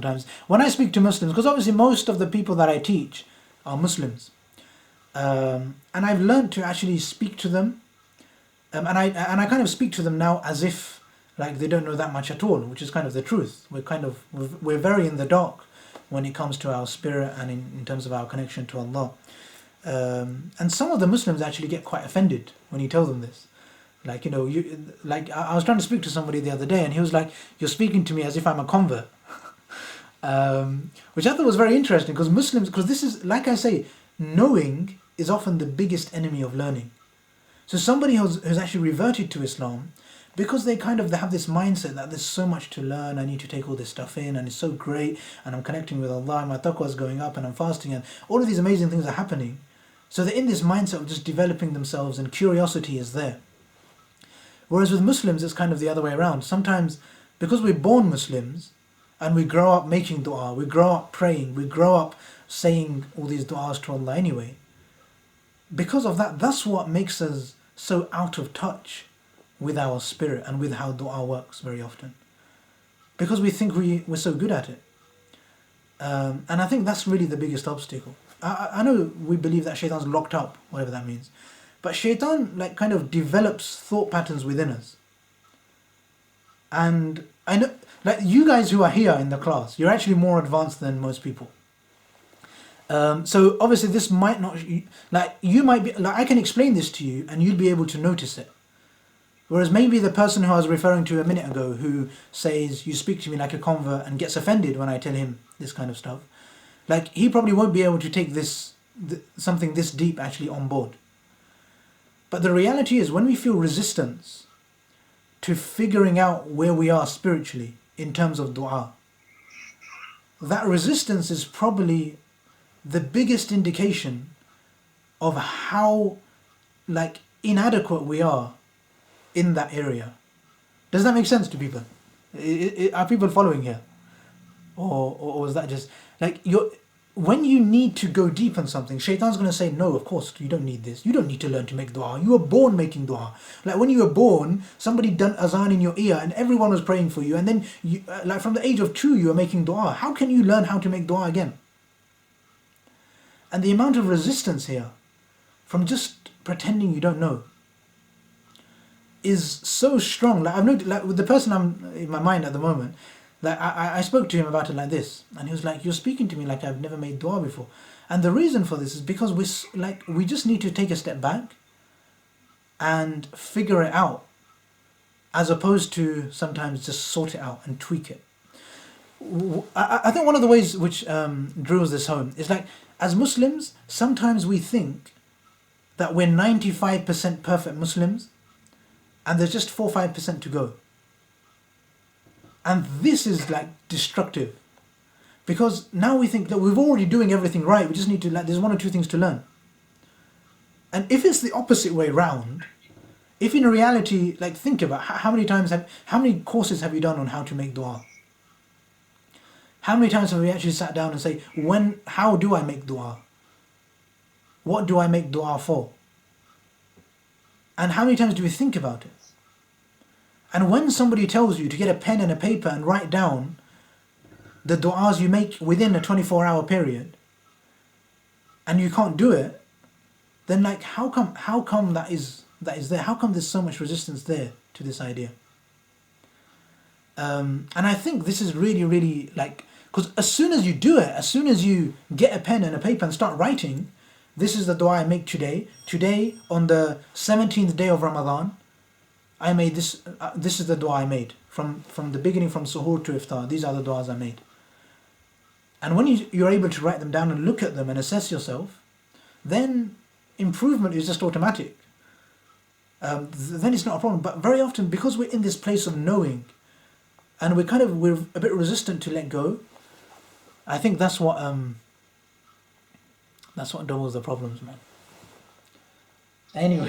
sometimes. When I speak to Muslims, because obviously most of the people that I teach are Muslims. And I've learned to actually speak to them. And I kind of speak to them now as if like they don't know that much at all, which is kind of the truth. We're very in the dark when it comes to our spirit and in terms of our connection to Allah. And some of the Muslims actually get quite offended when you tell them this. Like, I was trying to speak to somebody the other day and he was like, "You're speaking to me as if I'm a convert." Which I thought was very interesting, because Muslims, because this is, like I say, knowing is often the biggest enemy of learning. So somebody who's actually reverted to Islam, because they have this mindset that there's so much to learn, I need to take all this stuff in, and it's so great, and I'm connecting with Allah, my taqwa is going up, and I'm fasting, and all of these amazing things are happening. So they're in this mindset of just developing themselves, and curiosity is there. Whereas with Muslims, it's kind of the other way around. Sometimes, because we're born Muslims, and we grow up making dua, we grow up praying, we grow up saying all these du'as to Allah anyway, because of that, that's what makes us so out of touch with our spirit and with how dua works very often. Because we think we're so good at it. And I think that's really the biggest obstacle. I know we believe that shaitan's locked up, whatever that means. But shaitan kind of develops thought patterns within us. And I know, you guys who are here in the class, you're actually more advanced than most people. So obviously this might not, you might be, I can explain this to you and you'll be able to notice it. Whereas maybe the person who I was referring to a minute ago, who says, "You speak to me like a convert," and gets offended when I tell him this kind of stuff, he probably won't be able to take something this deep actually on board. But the reality is, when we feel resistance to figuring out where we are spiritually in terms of dua, that resistance is probably the biggest indication of how inadequate we are in that area. Does that make sense to people? Are people following here? Or is that just when you need to go deep on something, shaitan's going to say, "No, of course you don't need this. You don't need to learn to make dua. You were born making dua." When you were born, somebody done azan in your ear and everyone was praying for you, and then you, from the age of 2 you were making dua. How can you learn how to make dua again? And the amount of resistance here from just pretending you don't know is so strong. I've noticed, with the person I'm in my mind at the moment, I spoke to him about it like this, and he was like, "You're speaking to me like I've never made dua before." And the reason for this is because we just need to take a step back and figure it out, as opposed to sometimes just sort it out and tweak it. I think one of the ways which drills this home is as Muslims, sometimes we think that we're 95% perfect Muslims and there's just 4-5% to go. And this is destructive, because now we think that we're already doing everything right, we just need to there's 1 or 2 things to learn. And if it's the opposite way round, if in reality, think about how many courses have you done on how to make dua? How many times have we actually sat down and say, how do I make dua? What do I make dua for? And how many times do we think about it? And when somebody tells you to get a pen and a paper and write down the du'as you make within a 24-hour period, and you can't do it, then how come that is there? How come there's so much resistance there to this idea? And I think this is really, really because as soon as you do it, as soon as you get a pen and a paper and start writing, "This is the dua I make today. Today, on the 17th day of Ramadan, I made this. This is the dua I made from the beginning, from suhoor to iftar. These are the duas I made." And when you're able to write them down and look at them and assess yourself, then improvement is just automatic. Then it's not a problem. But very often, because we're in this place of knowing, and we're a bit resistant to let go, I think that's what doubles the problems, man. Anyway.